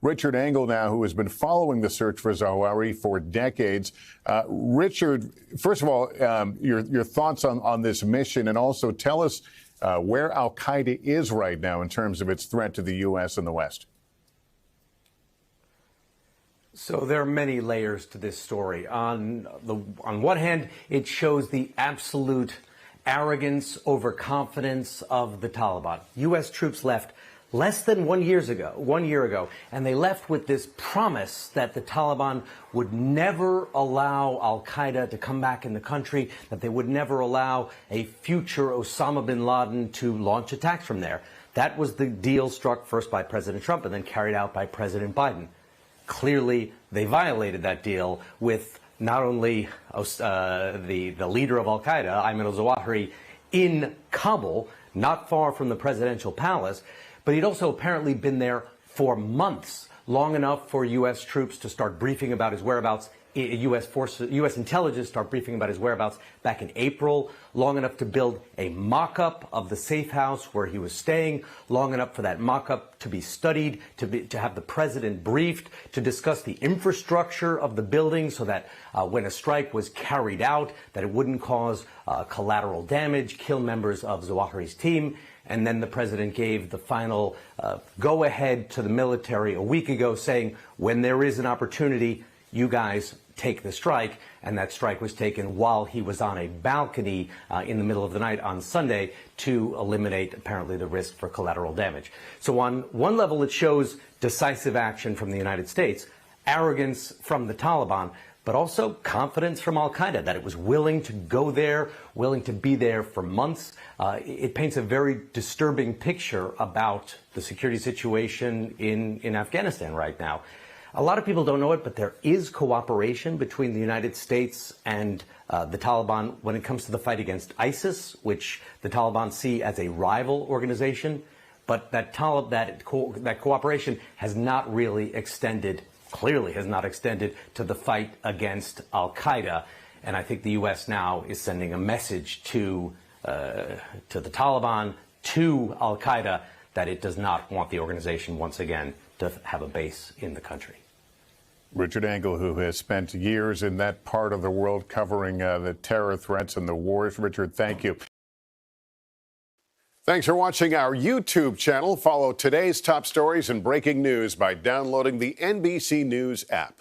Richard Engel now, who has been following the search for Zawahri for decades. Richard, first of all, your thoughts on this mission, and also tell us where al-Qaeda is right now in terms of its threat to the U.S. and the West. So there are many layers to this story. On one hand, it shows the absolute arrogance, overconfidence of the Taliban. U.S. troops left less than 1 year ago, and they left with this promise that the Taliban would never allow al-Qaeda to come back in the country, that they would never allow a future Osama bin Laden to launch attacks from there. That was the deal struck first by President Trump and then carried out by President Biden. Clearly, they violated that deal with not only the leader of al-Qaeda, Ayman al-Zawahri, in Kabul, not far from the presidential palace, but he'd also apparently been there for months, long enough for U.S. troops to start briefing about his whereabouts, U.S. intelligence start briefing about his whereabouts back in April, long enough to build a mock-up of the safe house where he was staying, long enough for that mock-up to be studied, to have the president briefed, to discuss the infrastructure of the building so that when a strike was carried out, that it wouldn't cause collateral damage, kill members of Zawahri's team. And then the president gave the final go-ahead to the military a week ago, saying, when there is an opportunity, you guys take the strike. And that strike was taken while he was on a balcony in the middle of the night on Sunday to eliminate, apparently, the risk for collateral damage. So on one level, it shows decisive action from the United States, arrogance from the Taliban, but also confidence from al-Qaeda that it was willing to go there, willing to be there for months. It paints a very disturbing picture about the security situation in Afghanistan right now. A lot of people don't know it, but there is cooperation between the United States and the Taliban when it comes to the fight against ISIS, which the Taliban see as a rival organization. But that cooperation has not really extended, clearly has not extended to the fight against al-Qaeda. And I think the U.S. now is sending a message to the Taliban, to al-Qaeda, that it does not want the organization once again to have a base in the country. Richard Engel, who has spent years in that part of the world covering the terror threats and the wars. Richard, thank you. Thanks for watching our YouTube channel. Follow today's top stories and breaking news by downloading the NBC News app.